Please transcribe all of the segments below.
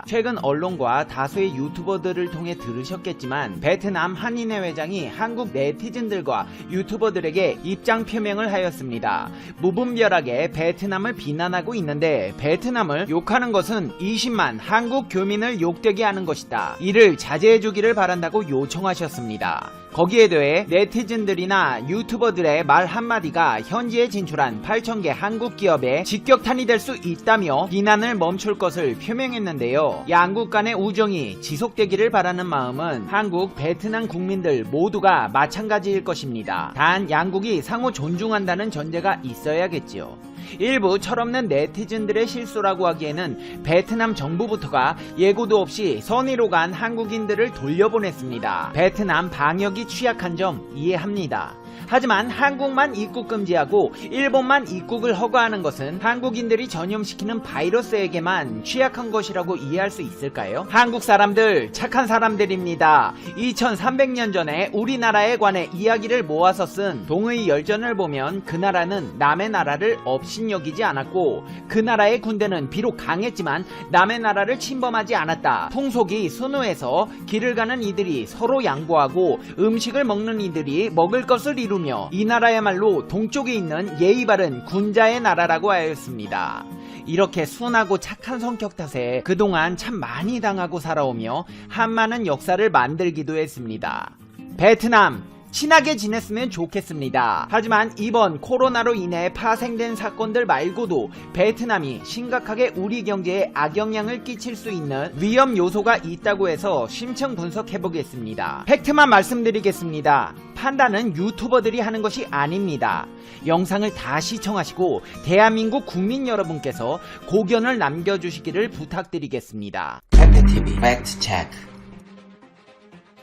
최근 언론과 다수의 유튜버들을 통해 들으셨겠지만 베트남 한인회 회장이 한국 네티즌들과 유튜버들에게 입장 표명을 하였습니다. 무분별하게 베트남을 비난하고 있는데 베트남을 욕하는 것은 20만 한국 교민을 욕되게 하는 것이다. 이를 자제해주기를 바란다고 요청하셨습니다. 거기에 대해 네티즌들이나 유튜버들의 말 한마디가 현지에 진출한 8,000개 한국 기업에 직격탄이 될 수 있다며 비난을 멈출 것을 표명했는데요. 양국 간의 우정이 지속되기를 바라는 마음은 한국, 베트남 국민들 모두가 마찬가지일 것입니다. 단 양국이 상호 존중한다는 전제가 있어야겠지요. 일부 철없는 네티즌들의 실수라고 하기에는 베트남 정부부터가 예고도 없이 선의로 간 한국인들을 돌려보냈습니다. 베트남 방역이 취약한 점 이해합니다. 하지만 한국만 입국 금지하고 일본만 입국을 허가하는 것은 한국인들이 전염시키는 바이러스에게만 취약한 것이라고 이해할 수 있을까요? 한국 사람들 착한 사람들입니다. 2300년 전에 우리나라에 관해 이야기를 모아서 쓴 동의열전을 보면 그 나라는 남의 나라를 업신여기지 않았고 그 나라의 군대는 비록 강했지만 남의 나라를 침범하지 않았다. 풍속이 순후해서 길을 가는 이들이 서로 양보하고 음식을 먹는 이들이 먹을 것을 이루며 이 나라야말로 동쪽에 있는 예의 바른 군자의 나라라고 하였습니다. 이렇게 순하고 착한 성격 탓에 그동안 참 많이 당하고 살아오며 한많은 역사를 만들기도 했습니다. 베트남 친하게 지냈으면 좋겠습니다. 하지만 이번 코로나로 인해 파생된 사건들 말고도 베트남이 심각하게 우리 경제에 악영향을 끼칠 수 있는 위험 요소가 있다고 해서 심층 분석해보겠습니다. 팩트만 말씀드리겠습니다. 판단은 유튜버들이 하는 것이 아닙니다. 영상을 다 시청하시고 대한민국 국민 여러분께서 고견을 남겨주시기를 부탁드리겠습니다. 팩트TV 팩트체크.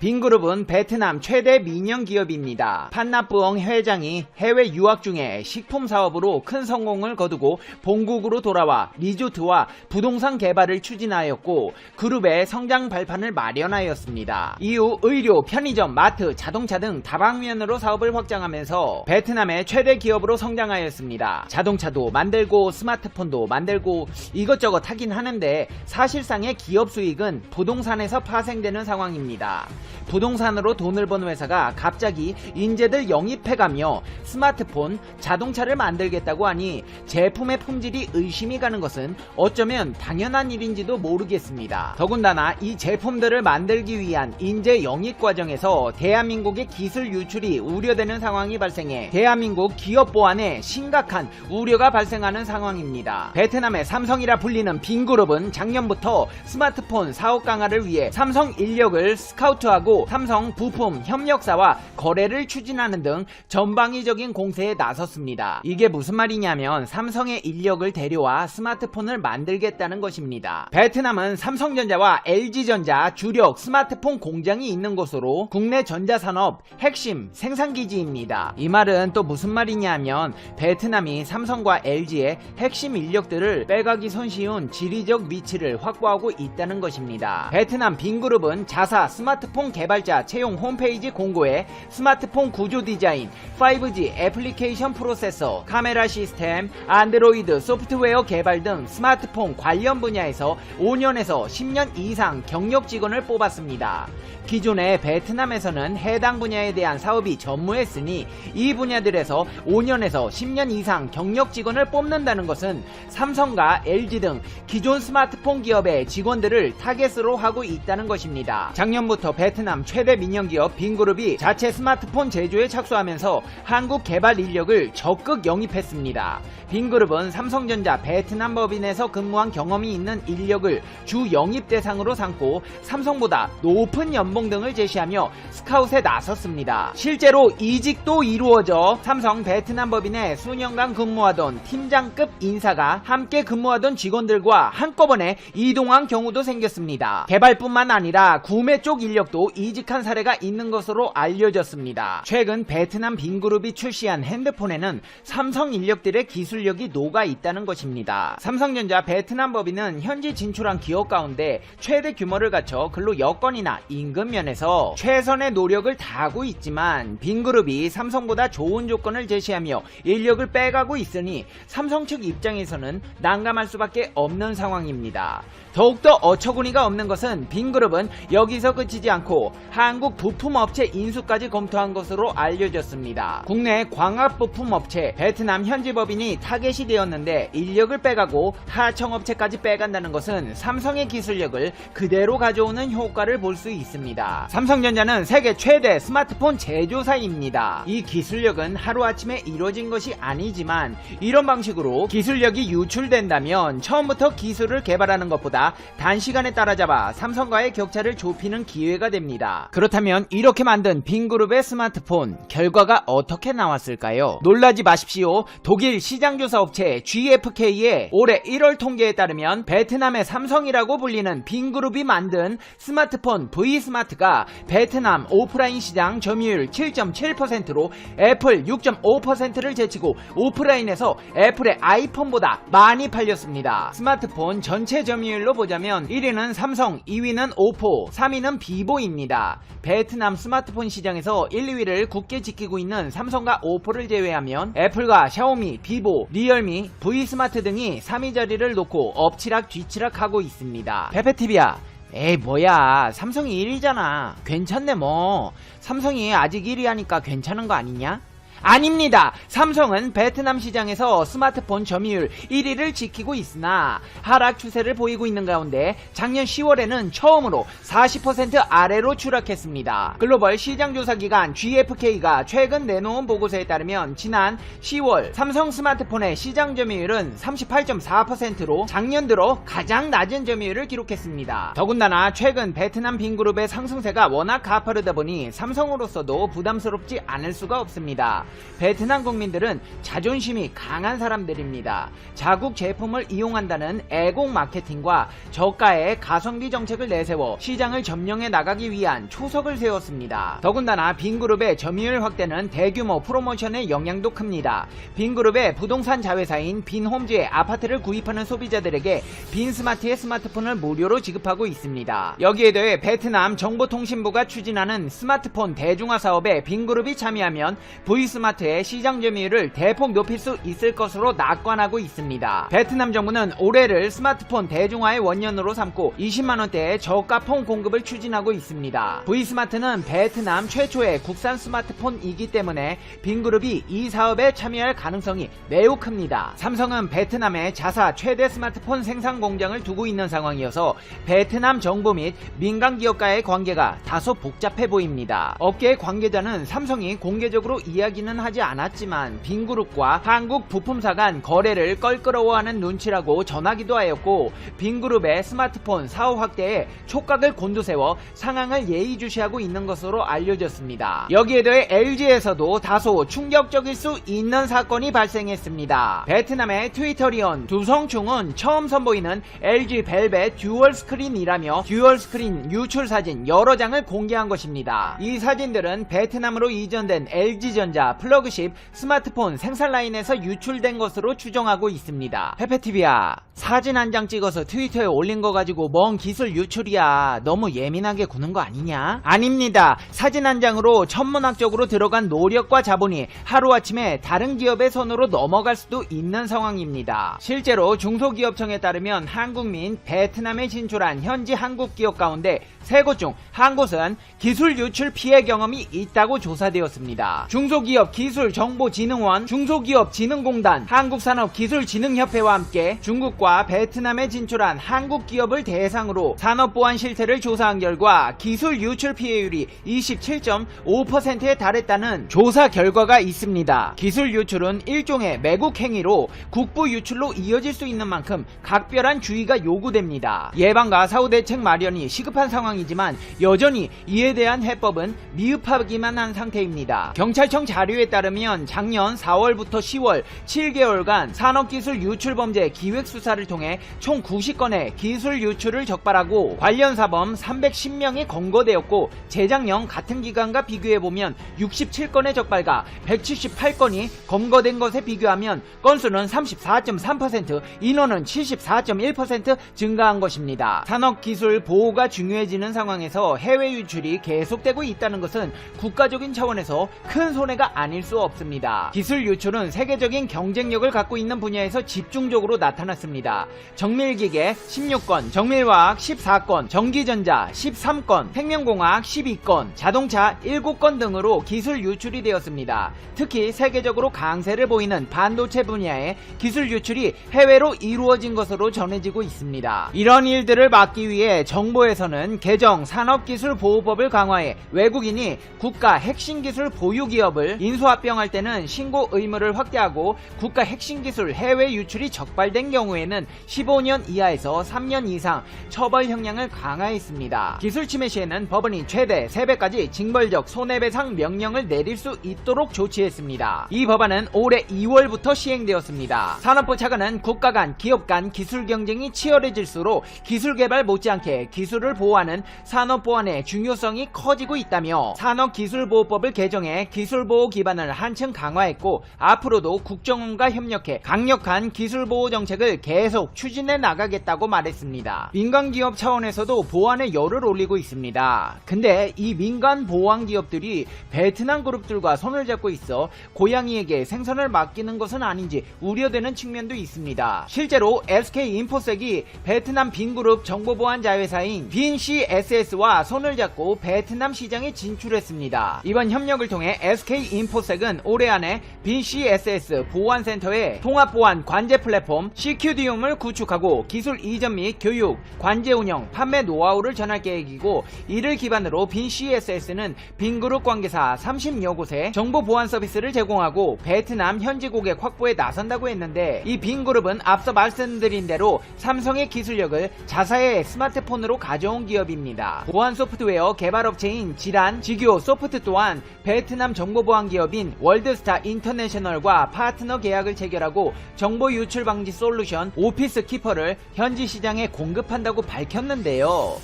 빈그룹은 베트남 최대 민영 기업입니다. 판나뿌엉 회장이 해외 유학 중에 식품 사업으로 큰 성공을 거두고 본국으로 돌아와 리조트와 부동산 개발을 추진하였고 그룹의 성장 발판을 마련하였습니다. 이후 의료, 편의점, 마트, 자동차 등 다방면으로 사업을 확장하면서 베트남의 최대 기업으로 성장하였습니다. 자동차도 만들고 스마트폰도 만들고 이것저것 하긴 하는데 사실상의 기업 수익은 부동산에서 파생되는 상황입니다. 부동산으로 돈을 버는 회사가 갑자기 인재들 영입해가며 스마트폰, 자동차를 만들겠다고 하니 제품의 품질이 의심이 가는 것은 어쩌면 당연한 일인지도 모르겠습니다. 더군다나 이 제품들을 만들기 위한 인재 영입 과정에서 대한민국의 기술 유출이 우려되는 상황이 발생해 대한민국 기업 보안에 심각한 우려가 발생하는 상황입니다. 베트남의 삼성이라 불리는 빈그룹은 작년부터 스마트폰 사업 강화를 위해 삼성 인력을 스카우트하고 삼성 부품 협력사와 거래를 추진하는 등 전방위적인 공세에 나섰습니다. 이게 무슨 말이냐면 삼성의 인력을 데려와 스마트폰을 만들겠다는 것입니다. 베트남은 삼성전자와 LG전자 주력 스마트폰 공장이 있는 곳으로 국내 전자산업 핵심 생산기지입니다. 이 말은 또 무슨 말이냐면 베트남이 삼성과 LG의 핵심 인력들을 빼가기 손쉬운 지리적 위치를 확보하고 있다는 것입니다. 베트남 빈그룹은 자사 스마트폰 개발자 채용 홈페이지 공고에 스마트폰 구조 디자인, 5G 애플리케이션 프로세서, 카메라 시스템, 안드로이드 소프트웨어 개발 등 스마트폰 관련 분야에서 5년에서 10년 이상 경력 직원을 뽑았습니다. 기존의 베트남에서는 해당 분야에 대한 사업이 전무했으니 이 분야들에서 5년에서 10년 이상 경력 직원을 뽑는다는 것은 삼성과 LG 등 기존 스마트폰 기업의 직원들을 타겟으로 하고 있다는 것입니다. 작년부터 베트남 최대 민영기업 빈그룹이 자체 스마트폰 제조에 착수하면서 한국 개발 인력을 적극 영입했습니다. 빈그룹은 삼성전자 베트남 법인에서 근무한 경험이 있는 인력을 주 영입 대상으로 삼고 삼성보다 높은 연봉 등을 제시하며 스카웃에 나섰습니다. 실제로 이직도 이루어져 삼성 베트남 법인에 수년간 근무하던 팀장급 인사가 함께 근무하던 직원들과 한꺼번에 이동한 경우도 생겼습니다. 개발뿐만 아니라 구매 쪽 인력도 이직한 사례가 있는 것으로 알려졌습니다. 최근 베트남 빈그룹이 출시한 핸드폰에는 삼성 인력들의 기술력이 녹아 있다는 것입니다. 삼성전자 베트남 법인은 현지 진출한 기업 가운데 최대 규모를 갖춰 근로 여건이나 임금 면에서 최선의 노력을 다하고 있지만 빈그룹이 삼성보다 좋은 조건을 제시하며 인력을 빼가고 있으니 삼성 측 입장에서는 난감할 수밖에 없는 상황입니다. 더욱더 어처구니가 없는 것은 빈그룹은 여기서 그치지 않고 한국 부품업체 인수까지 검토한 것으로 알려졌습니다. 국내 광학 부품업체 베트남 현지 법인이 타겟이 되었는데 인력을 빼가고 하청업체까지 빼간다는 것은 삼성의 기술력을 그대로 가져오는 효과를 볼 수 있습니다. 삼성전자는 세계 최대 스마트폰 제조사입니다. 이 기술력은 하루아침에 이루어진 것이 아니지만 이런 방식으로 기술력이 유출된다면 처음부터 기술을 개발하는 것보다 단시간에 따라잡아 삼성과의 격차를 좁히는 기회가 됩니다. 그렇다면 이렇게 만든 빈그룹의 스마트폰 결과가 어떻게 나왔을까요? 놀라지 마십시오. 독일 시장조사 업체 GfK의 올해 1월 통계에 따르면 베트남의 삼성이라고 불리는 빈그룹이 만든 스마트폰 V스마트가 베트남 오프라인 시장 점유율 7.7%로 애플 6.5%를 제치고 오프라인에서 애플의 아이폰보다 많이 팔렸습니다. 스마트폰 전체 점유율로 보자면 1위는 삼성, 2위는 오포, 3위는 비보입니다. 베트남 스마트폰 시장에서 1, 2위를 굳게 지키고 있는 삼성과 오포를 제외하면 애플과 샤오미, 비보, 리얼미, V스마트 등이 3위 자리를 놓고 엎치락 뒤치락 하고 있습니다. 페페TV야, 에이 뭐야, 삼성이 1위잖아. 괜찮네 뭐. 삼성이 아직 1위 하니까 괜찮은 거 아니냐? 아닙니다. 삼성은 베트남 시장에서 스마트폰 점유율 1위를 지키고 있으나 하락 추세를 보이고 있는 가운데 작년 10월에는 처음으로 40% 아래로 추락했습니다. 글로벌 시장조사기관 GfK가 최근 내놓은 보고서에 따르면 지난 10월 삼성 스마트폰의 시장 점유율은 38.4%로 작년 들어 가장 낮은 점유율을 기록했습니다. 더군다나 최근 베트남 빈그룹의 상승세가 워낙 가파르다 보니 삼성으로서도 부담스럽지 않을 수가 없습니다. 베트남 국민들은 자존심이 강한 사람들입니다. 자국 제품을 이용한다는 애국 마케팅과 저가의 가성비 정책을 내세워 시장을 점령해 나가기 위한 초석을 세웠습니다. 더군다나 빈그룹의 점유율 확대는 대규모 프로모션의 영향도 큽니다. 빈그룹의 부동산 자회사인 빈홈즈의 아파트를 구입하는 소비자들에게 빈스마트의 스마트폰을 무료로 지급하고 있습니다. 여기에 더해 베트남 정보통신부가 추진하는 스마트폰 대중화 사업에 빈그룹이 참여하면 V스마트의 시장 점유율을 대폭 높일 수 있을 것으로 낙관하고 있습니다. 베트남 정부는 올해를 스마트폰 대중화의 원년으로 삼고 20만원대의 저가 폰 공급을 추진하고 있습니다. V스마트는 베트남 최초의 국산 스마트폰이기 때문에 빈그룹이 이 사업에 참여할 가능성이 매우 큽니다. 삼성은 베트남에 자사 최대 스마트폰 생산 공장을 두고 있는 상황이어서 베트남 정부 및 민간 기업과의 관계가 다소 복잡해 보입니다. 업계 관계자는 삼성이 공개적으로 이야기는 하지 않았지만 빈그룹과 한국 부품사 간 거래를 껄끄러워하는 눈치라고 전하기도 하였고 빈그룹의 스마트폰 사업 확대에 촉각을 곤두세워 상황을 예의주시하고 있는 것으로 알려졌습니다. 여기에 더해 LG에서도 다소 충격적일 수 있는 사건이 발생했습니다. 베트남의 트위터리언 두성충은 처음 선보이는 LG 벨벳 듀얼 스크린이라며 듀얼 스크린 유출 사진 여러 장을 공개한 것입니다. 이 사진들은 베트남으로 이전된 LG전자 플러그십 스마트폰 생산 라인에서 유출된 것으로 추정하고 있습니다. 페페TV야, 사진 한 장 찍어서 트위터에 올린 거 가지고 뭔 기술 유출이야. 너무 예민하게 구는 거 아니냐? 아닙니다. 사진 한 장으로 천문학적으로 들어간 노력과 자본이 하루아침에 다른 기업의 손으로 넘어갈 수도 있는 상황입니다. 실제로 중소기업청에 따르면 한국민 베트남에 진출한 현지 한국 기업 가운데 3곳 중 한 곳은 기술 유출 피해 경험이 있다고 조사되었습니다. 중소기업 기술정보진흥원, 중소기업진흥공단, 한국산업기술진흥협회와 함께 중국과 베트남에 진출한 한국 기업을 대상으로 산업보안 실태를 조사한 결과 기술 유출 피해율이 27.5%에 달했다는 조사 결과가 있습니다. 기술 유출은 일종의 매국 행위로 국부 유출로 이어질 수 있는 만큼 각별한 주의가 요구됩니다. 예방과 사후 대책 마련이 시급한 상황이지만 여전히 이에 대한 해법은 미흡하기만 한 상태입니다. 경찰청 자료에 따르면 작년 4월부터 10월 7개월간 산업기술 유출범죄 기획수사를 통해 총 90건의 기술 유출을 적발하고 관련 사범 310명이 검거되었고 재작년 같은 기간과 비교해보면 67건의 적발과 178건이 검거된 것에 비교하면 건수는 34.3%, 인원은 74.1% 증가한 것입니다. 산업기술 보호가 중요해지는 벌어지는 상황에서 해외 유출이 계속되고 있다는 것은 국가적인 차원에서 큰 손해가 아닐 수 없습니다. 기술 유출은 세계적인 경쟁력을 갖고 있는 분야에서 집중적으로 나타났습니다. 정밀기계 16건, 정밀화학 14건, 전기전자 13건, 생명공학 12건, 자동차 7건 등으로 기술 유출이 되었습니다. 특히 세계적으로 강세를 보이는 반도체 분야의 기술 유출이 해외로 이루어진 것으로 전해지고 있습니다. 이런 일들을 막기 위해 정부에서는 개정 산업기술보호법을 강화해 외국인이 국가 핵심기술 보유기업을 인수합병할 때는 신고 의무를 확대하고 국가 핵심기술 해외 유출이 적발된 경우에는 15년 이하에서 3년 이상 처벌 형량을 강화했습니다. 기술 침해 시에는 법원이 최대 3배까지 징벌적 손해배상 명령을 내릴 수 있도록 조치했습니다. 이 법안은 올해 2월부터 시행되었습니다. 산업부 차관은 국가 간, 기업 간 기술 경쟁이 치열해질수록 기술 개발 못지않게 기술을 보호하는 산업 보안의 중요성이 커지고 있다며 산업기술보호법을 개정해 기술보호 기반을 한층 강화했고 앞으로도 국정원과 협력해 강력한 기술보호 정책을 계속 추진해 나가겠다고 말했습니다. 민간기업 차원에서도 보안에 열을 올리고 있습니다. 근데 이 민간 보안 기업들이 베트남 그룹들과 손을 잡고 있어 고양이에게 생선을 맡기는 것은 아닌지 우려되는 측면도 있습니다. 실제로 SK인포색이 베트남 빈그룹 정보보안 자회사인 빈CSS와 손을 잡고 베트남 시장에 진출했습니다. 이번 협력을 통해 SK인포색은 올해 안에 빈CSS 보안센터의 통합보안 관제 플랫폼 CQDUM을 구축하고 기술 이전 및 교육, 관제 운영, 판매 노하우를 전할 계획이고 이를 기반으로 빈CSS는 빈그룹 관계사 30여 곳에 정보보안 서비스를 제공하고 베트남 현지 고객 확보에 나선다고 했는데 이 빈그룹은 앞서 말씀드린 대로 삼성의 기술력을 자사의 스마트폰으로 가져온 기업입니다. 보안 소프트웨어 개발업체인 지란, 지교 소프트 또한 베트남 정보보안 기업인 월드스타 인터내셔널과 파트너 계약을 체결하고 정보 유출 방지 솔루션 오피스 키퍼를 현지 시장에 공급한다고 밝혔는데요.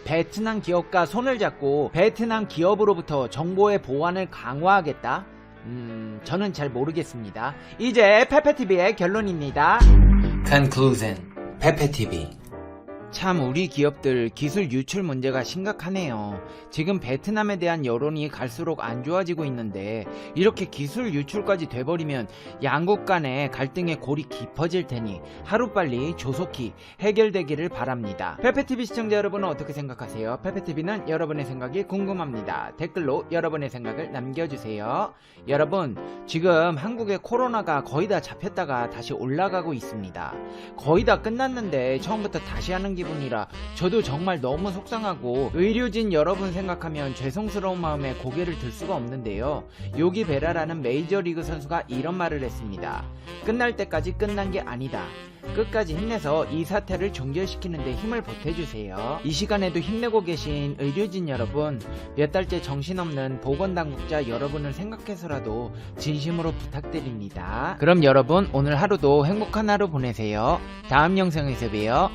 베트남 기업과 손을 잡고 베트남 기업으로부터 정보의 보안을 강화하겠다? 저는 잘 모르겠습니다. 이제 페페TV의 결론입니다. Conclusion. 페페TV. 참 우리 기업들 기술 유출 문제가 심각하네요. 지금 베트남에 대한 여론이 갈수록 안 좋아지고 있는데 이렇게 기술 유출까지 돼버리면 양국 간의 갈등의 골이 깊어질 테니 하루빨리 조속히 해결되기를 바랍니다. 페페TV 시청자 여러분은 어떻게 생각하세요? 페페TV는 여러분의 생각이 궁금합니다. 댓글로 여러분의 생각을 남겨주세요. 여러분 지금 한국의 코로나가 거의 다 잡혔다가 다시 올라가고 있습니다. 거의 다 끝났는데 처음부터 다시 하는 기분이라 저도 정말 너무 속상하고 의료진 여러분 생각하면 죄송스러운 마음에 고개를 들 수가 없는데요. 요기 베라라는 메이저리그 선수가 이런 말을 했습니다. 끝날 때까지 끝난 게 아니다. 끝까지 힘내서 이 사태를 종결시키는 데 힘을 보태주세요. 이 시간에도 힘내고 계신 의료진 여러분, 몇 달째 정신없는 보건당국자 여러분을 생각해서라도 진심으로 부탁드립니다. 그럼 여러분 오늘 하루도 행복한 하루 보내세요. 다음 영상에서 봬요.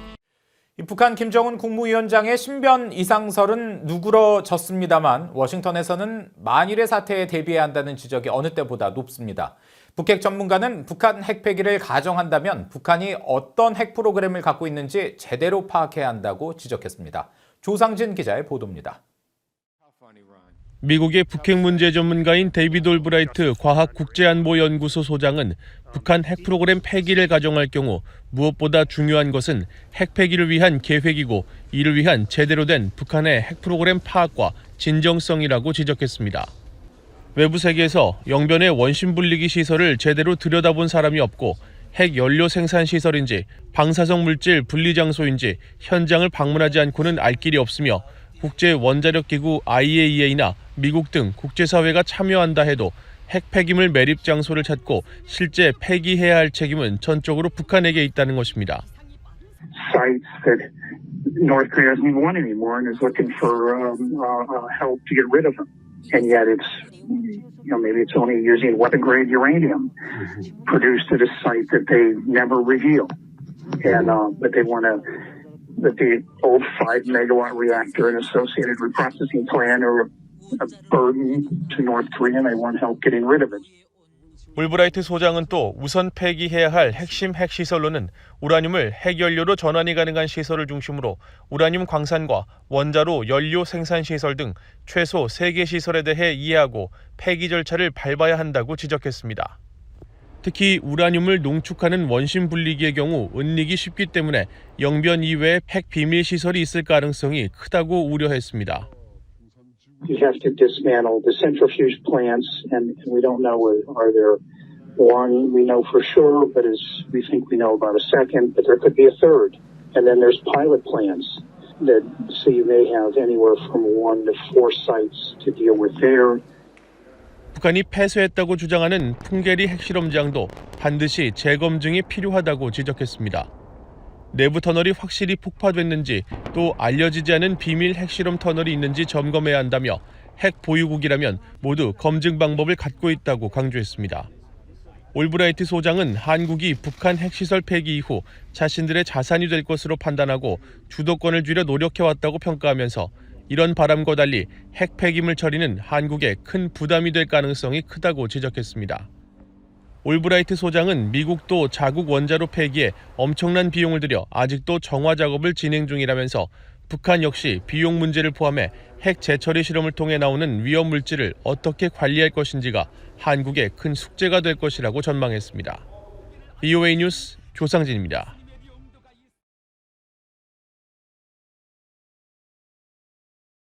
북한 김정은 국무위원장의 신변 이상설은 누그러졌습니다만 워싱턴에서는 만일의 사태에 대비해야 한다는 지적이 어느 때보다 높습니다. 북핵 전문가는 북한 핵폐기를 가정한다면 북한이 어떤 핵 프로그램을 갖고 있는지 제대로 파악해야 한다고 지적했습니다. 조상진 기자의 보도입니다. 미국의 북핵 문제 전문가인 데이비드 올브라이트 과학국제안보연구소 소장은 북한 핵 프로그램 폐기를 가정할 경우 무엇보다 중요한 것은 핵 폐기를 위한 계획이고 이를 위한 제대로 된 북한의 핵 프로그램 파악과 진정성이라고 지적했습니다. 외부 세계에서 영변의 원심 분리기 시설을 제대로 들여다본 사람이 없고 핵 연료 생산 시설인지 방사성 물질 분리 장소인지 현장을 방문하지 않고는 알 길이 없으며 국제 원자력 기구 IAEA나 미국 등 국제사회가 참여한다 해도 핵 폐기물 매립 장소를 찾고 실제 폐기해야 할 책임은 전적으로 북한에게 있다는 것입니다. Sites that North Korea doesn't want anymore and is looking for help to get rid of them, and yet it's maybe it's only using weapon grade uranium produced at a site that they never reveal, and but they want to. That the old 5 megawatt reactor and associated reprocessing plant are a burden to North Korea and they want help getting rid of it. 올브라이트 소장은 또 우선 폐기해야 할 핵심 핵시설로는 우라늄을 핵연료로 전환이 가능한 시설을 중심으로 우라늄 광산과 원자로 연료 생산 시설 등 최소 3개 시설에 대해 이해하고 폐기 절차를 밟아야 한다고 지적했습니다. 특히 우라늄을 농축하는 원심 분리기의 경우 은닉이 쉽기 때문에 영변 이외에 핵 비밀 시설이 있을 가능성이 크다고 우려했습니다. You have to dismantle the centrifuge plants, and we don't know, are there one we know for sure, but we think we know about a second, but there could be a third. And then there's pilot plants so you may have anywhere from 1 to 4 sites to deal with there. 북한이 폐쇄했다고 주장하는 풍계리 핵실험장도 반드시 재검증이 필요하다고 지적했습니다. 내부 터널이 확실히 폭파됐는지 또 알려지지 않은 비밀 핵실험 터널이 있는지 점검해야 한다며 핵 보유국이라면 모두 검증 방법을 갖고 있다고 강조했습니다. 올브라이트 소장은 한국이 북한 핵시설 폐기 이후 자신들의 자산이 될 것으로 판단하고 주도권을 쥐려 노력해왔다고 평가하면서 이런 바람과 달리 핵 폐기물 처리는 한국에 큰 부담이 될 가능성이 크다고 지적했습니다. 올브라이트 소장은 미국도 자국 원자로 폐기에 엄청난 비용을 들여 아직도 정화 작업을 진행 중이라면서 북한 역시 비용 문제를 포함해 핵 재처리 실험을 통해 나오는 위험 물질을 어떻게 관리할 것인지가 한국의 큰 숙제가 될 것이라고 전망했습니다. VOA 뉴스 조상진입니다.